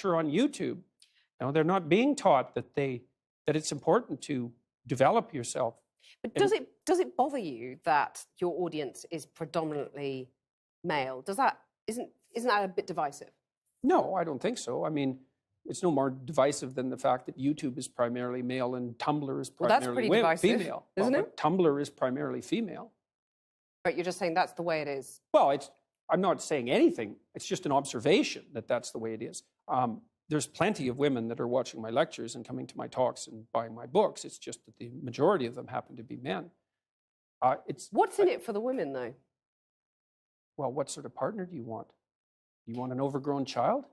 on YouTube. They're not being taught that it's important to develop yourself. But does it bother you that your audience is predominantly male? Isn't that a bit divisive? No, I don't think so. I mean, it's no more divisive than the fact that YouTube is primarily male and Tumblr is primarily female. Isn't it? Tumblr is primarily female. Right, you're just saying that's the way it is. Well, I'm not saying anything. It's just an observation that that's the way it is. There's plenty of women that are watching my lectures and coming to my talks and buying my books. It's just that the majority of them happen to be men. What's in it for the women, though? Well, what sort of partner do you want? Do you want an overgrown child?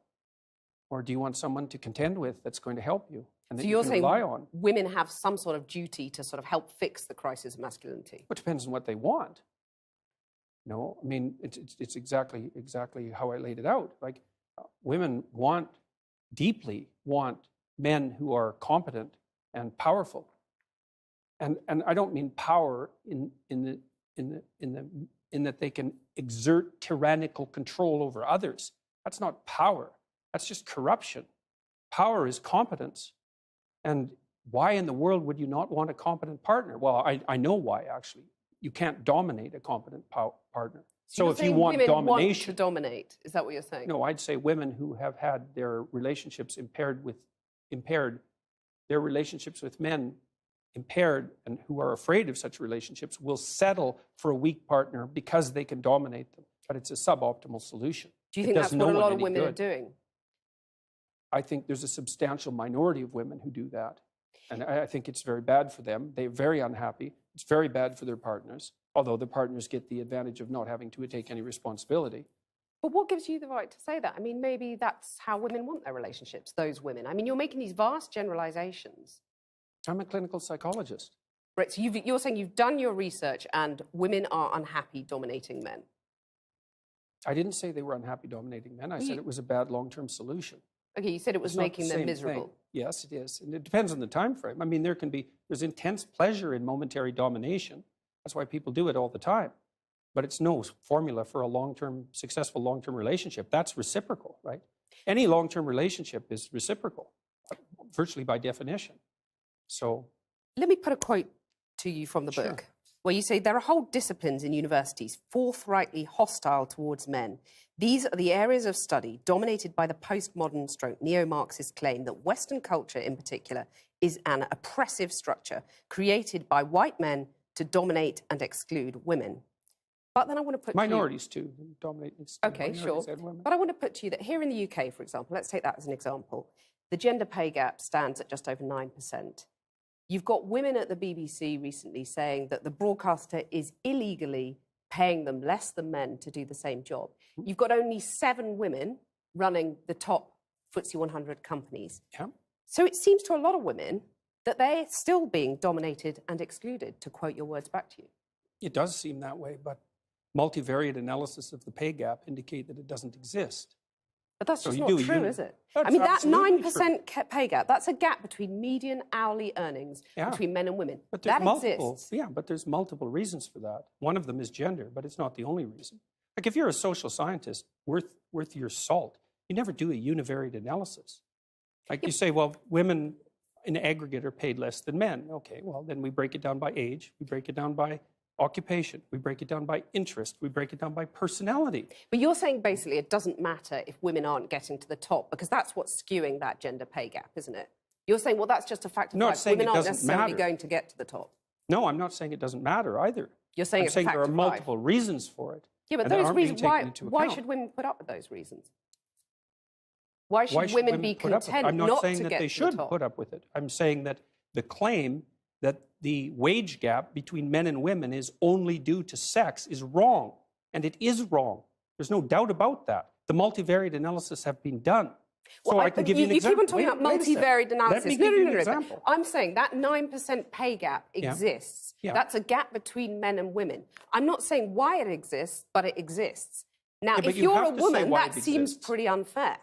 Or do you want someone to contend with that's going to help you and that you can rely on? Women have some sort of duty to sort of help fix the crisis of masculinity? It depends on what they want. No, I mean, it's exactly how I laid it out. Like, women deeply want men who are competent and powerful. And I don't mean power in that they can exert tyrannical control over others. That's not power. That's just corruption. Power is competence. And why in the world would you not want a competent partner? Well, I know why, actually. You can't dominate a competent partner. So if you want women domination, want to dominate, is that what you're saying? No, I'd say women who have had their relationships their relationships with men impaired, and who are afraid of such relationships will settle for a weak partner because they can dominate them. But it's a suboptimal solution. Do you think that's what a lot of women are doing? I think there's a substantial minority of women who do that. And I think it's very bad for them. They're very unhappy. It's very bad for their partners, although the partners get the advantage of not having to take any responsibility. But what gives you the right to say that? I mean, maybe that's how women want their relationships, those women. I mean, you're making these vast generalizations. I'm a clinical psychologist. Right, so you're saying you've done your research and women are unhappy dominating men. I didn't say they were unhappy dominating men. I said it was a bad long-term solution. Okay, you said it was making them miserable. Thing. Yes, it is. And it depends on the time frame. I mean, there's intense pleasure in momentary domination. That's why people do it all the time. But it's no formula for a successful long-term relationship. That's reciprocal, right? Any long-term relationship is reciprocal, virtually by definition. So let me put a quote to you from the book, where you say there are whole disciplines in universities forthrightly hostile towards men. These are the areas of study dominated by the postmodern neo-Marxist claim that Western culture in particular is an oppressive structure created by white men to dominate and exclude women. But then I want to put minorities too dominate and exclude. Okay, sure. But I want to put to you that here in the UK, for example, let's take that as an example, the gender pay gap stands at just over 9%. You've got women at the BBC recently saying that the broadcaster is illegally paying them less than men to do the same job. You've got only 7 women running the top FTSE 100 companies. Yeah. So it seems to a lot of women that they're still being dominated and excluded, to quote your words back to you. It does seem that way, but multivariate analysis of the pay gap indicate that it doesn't exist. But that's just not true, is it? That's I mean, that 9% pay gap, that's a gap between median hourly earnings between men and women. But that exists. Yeah, but there's multiple reasons for that. One of them is gender, but it's not the only reason. Like, if you're a social scientist worth your salt, you never do a univariate analysis. Like, you say, well, women in aggregate are paid less than men. Okay, well, then we break it down by age, we break it down by occupation, we break it down by interest, we break it down by personality. But you're saying basically it doesn't matter if women aren't getting to the top, because that's what's skewing that gender pay gap, isn't it? You're saying, well, that's just a fact of life. Women aren't necessarily going to get to the top. No, I'm not saying it doesn't matter either. You're saying I'm saying there are multiple reasons for it. Yeah, but those reasons, why should women put up with those reasons? Why should women be content I'm not saying that they should top? Put up with it. I'm saying that the claim that the wage gap between men and women is only due to sex is wrong. And it is wrong. There's no doubt about that. The multivariate analysis have been done. So I can give you an example. You keep on talking about multivariate analysis. Let me give you an example. I'm saying that 9% pay gap exists. Yeah. That's a gap between men and women. I'm not saying why it exists, but it exists. Now, if you're a woman, that seems pretty unfair.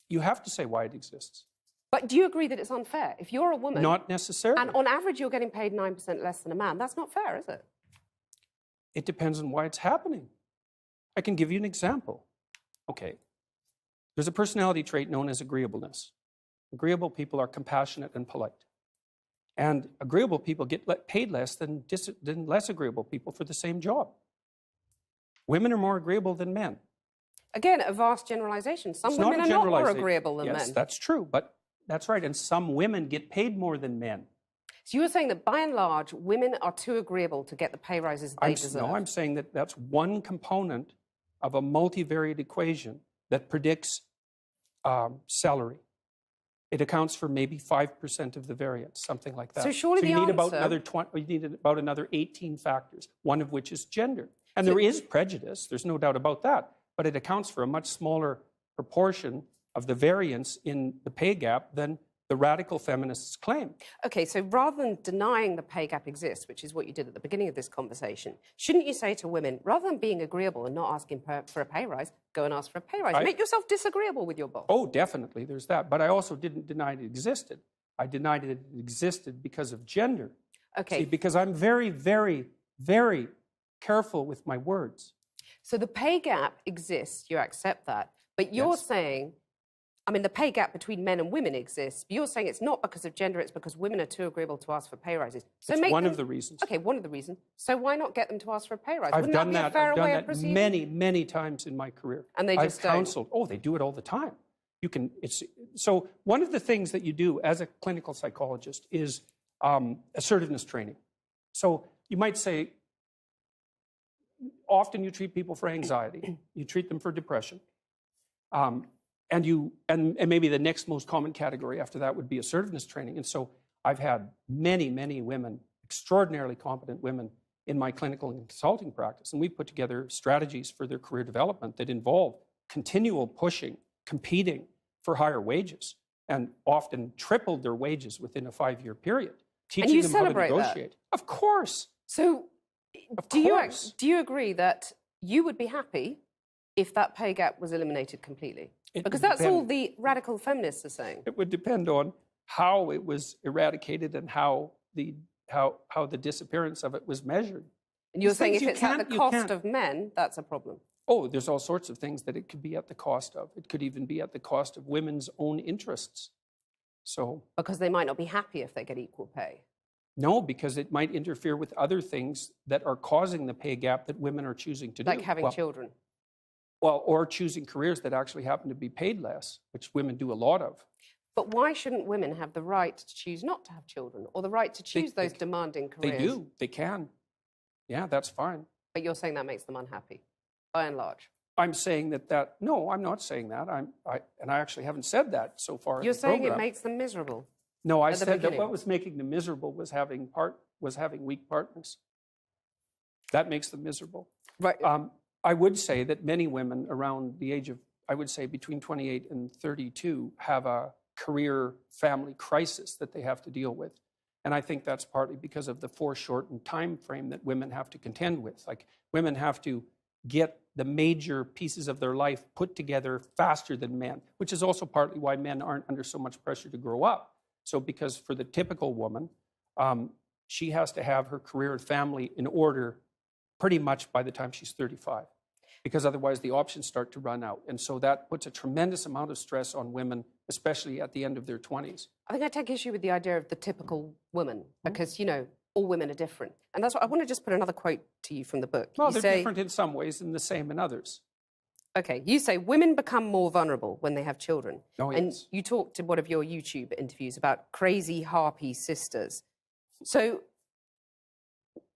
You have to say why it exists. But do you agree that it's unfair? If you're a woman... Not necessarily. And on average, you're getting paid 9% less than a man. That's not fair, is it? It depends on why it's happening. I can give you an example. Okay. There's a personality trait known as agreeableness. Agreeable people are compassionate and polite. And agreeable people get paid less than less agreeable people for the same job. Women are more agreeable than men. Again, a vast generalization. Some It's women not are a not more generalization. agreeable than Yes, men. that's true, but that's right. And some women get paid more than men. So you were saying that by and large, women are too agreeable to get the pay rises they deserve. No, I'm saying that that's one component of a multivariate equation that predicts salary. It accounts for maybe 5% of the variance, something like that. So surely you the need about answer- you need about another 18 factors, one of which is gender. And there is prejudice, there's no doubt about that, but it accounts for a much smaller proportion of the variance in the pay gap than the radical feminists claim. Okay, so rather than denying the pay gap exists, which is what you did at the beginning of this conversation, shouldn't you say to women, rather than being agreeable and not asking for a pay rise, go and ask for a pay rise? Make yourself disagreeable with your boss. Oh, definitely, there's that. But I also didn't deny it existed. I denied it existed because of gender. Okay. See, because I'm very, very, very careful with my words. So the pay gap exists, you accept that, but you're saying, I mean, the pay gap between men and women exists, but you're saying it's not because of gender, it's because women are too agreeable to ask for pay rises. So it's one of the reasons. Okay, one of the reasons. So why not get them to ask for a pay rise? I've done that be a fairer way of proceeding? many, many times in my career. And they just I've counseled. Oh, they do it all the time. So one of the things that you do as a clinical psychologist is assertiveness training. So you might say, often you treat people for anxiety, you treat them for depression, and maybe the next most common category after that would be assertiveness training. And so I've had many, many women, extraordinarily competent women, in my clinical and consulting practice, and we put together strategies for their career development that involve continual pushing, competing for higher wages, and often tripled their wages within a 5-year period, teaching them how to negotiate. That? Of course. So do you agree that you would be happy if that pay gap was eliminated completely? Because that's all the radical feminists are saying. It would depend on how it was eradicated and how the disappearance of it was measured. And you're saying if it's at the cost of men, that's a problem? Oh, there's all sorts of things that it could be at the cost of. It could even be at the cost of women's own interests. So because they might not be happy if they get equal pay. No, because it might interfere with other things that are causing the pay gap that women are choosing to do. Like having children. Well, or choosing careers that actually happen to be paid less, which women do a lot of. But why shouldn't women have the right to choose not to have children, or the right to choose those demanding careers? They do. They can. Yeah, that's fine. But you're saying that makes them unhappy, by and large. I'm saying that no, I'm not saying that. I actually haven't said that so far. You're saying it makes them miserable. No, I said that what was making them miserable was having weak partners. That makes them miserable. Right. I would say that many women around the age of, I would say between 28 and 32, have a career family crisis that they have to deal with. And I think that's partly because of the foreshortened time frame that women have to contend with. Like, women have to get the major pieces of their life put together faster than men, which is also partly why men aren't under so much pressure to grow up. So because for the typical woman, she has to have her career and family in order pretty much by the time she's 35, because otherwise the options start to run out. And so that puts a tremendous amount of stress on women, especially at the end of their 20s. I think I take issue with the idea of the typical woman, because, you know, all women are different. And that's what I want to just put another quote to you from the book. Well, they're different in some ways and the same in others. Okay, you say women become more vulnerable when they have children. Oh, yes. And you talked in one of your YouTube interviews about crazy harpy sisters. So,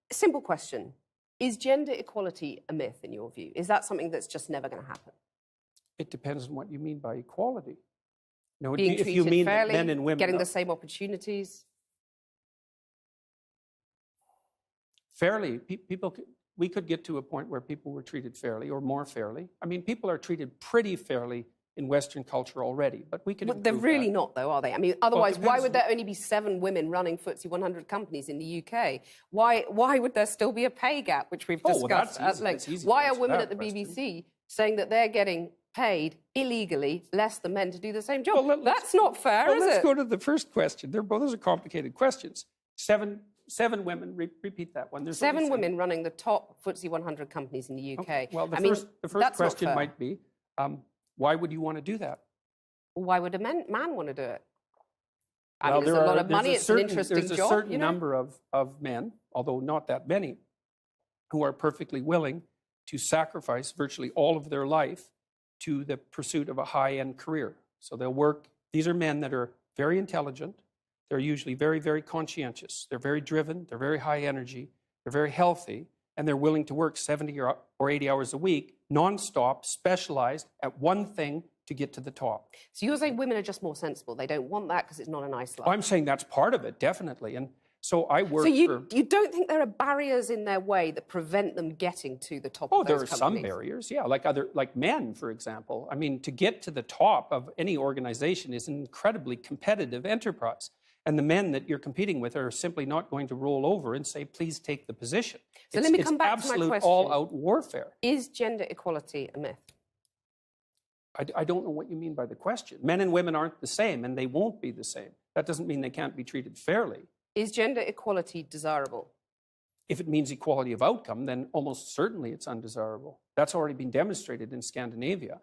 simple question. Is gender equality a myth in your view? Is that something that's just never going to happen? It depends on what you mean by equality. No, Being if you mean fairly, men and women, getting the same opportunities? Fairly, we could get to a point where people were treated fairly or more fairly. I mean, people are treated pretty fairly in Western culture already, but we can improve They're really that. not, though, are they? I mean, otherwise, why would there only be 7 women running FTSE 100 companies in the UK? Why would there still be a pay gap, which we've discussed at length? Why are women at the BBC saying that they're getting paid illegally less than men to do the same job? Well, that's not fair, is it? Let's go to the first question. Those are complicated questions. Seven women, repeat that one. There's 7 women running the top FTSE 100 companies in the UK. Okay. Well, the first question might be, Why would you want to do that? Why would a man want to do it? I Well, mean, there's a lot of there's money. It's an interesting there's a job. certain You know? number of men, although not that many, who are perfectly willing to sacrifice virtually all of their life to the pursuit of a high-end career. So they'll work. These are men that are very intelligent. They're usually very, very conscientious. They're very driven. They're very high energy. They're very healthy. And they're willing to work 70 or 80 hours a week, nonstop, specialized at one thing to get to the top. So you're saying women are just more sensible. They don't want that because it's not a nice life. I'm saying that's part of it, definitely. And so I work So for... you don't think there are barriers in their way that prevent them getting to the top of those there are companies? some barriers, yeah, like men, for example. I mean, to get to the top of any organization is an incredibly competitive enterprise. And the men that you're competing with are simply not going to roll over and say, please take the position. So let me come back to my absolute question. all-out warfare. Is gender equality a myth? I don't know what you mean by the question. Men and women aren't the same, and they won't be the same. That doesn't mean they can't be treated fairly. Is gender equality desirable? If it means equality of outcome, then almost certainly it's undesirable. That's already been demonstrated in Scandinavia.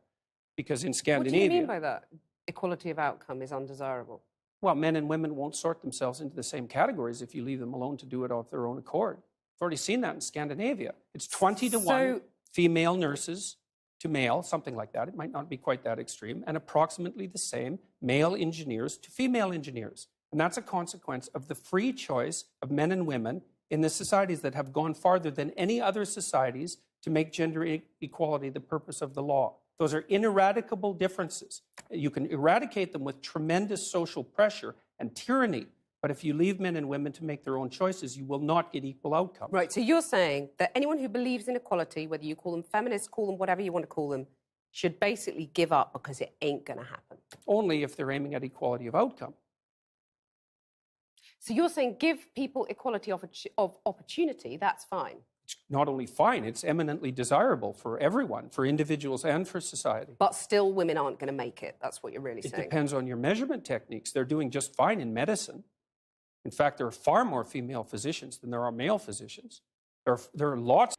Because in Scandinavia... What do you mean by that? Equality of outcome is undesirable? Well, men and women won't sort themselves into the same categories if you leave them alone to do it of their own accord. I've already seen that in Scandinavia. It's 20 to 1 female nurses to male, something like that. It might not be quite that extreme, and approximately the same male engineers to female engineers. And that's a consequence of the free choice of men and women in the societies that have gone farther than any other societies to make gender equality the purpose of the law. Those are ineradicable differences. You can eradicate them with tremendous social pressure and tyranny, but if you leave men and women to make their own choices, you will not get equal outcomes. Right, so you're saying that anyone who believes in equality, whether you call them feminists, call them whatever you want to call them, should basically give up because it ain't going to happen. Only if they're aiming at equality of outcome. So you're saying give people equality of opportunity, that's fine. It's not only fine, it's eminently desirable for everyone, for individuals and for society. But still women aren't going to make it. That's what you're really saying. It depends on your measurement techniques. They're doing just fine in medicine. In fact, there are far more female physicians than there are male physicians. There are lots...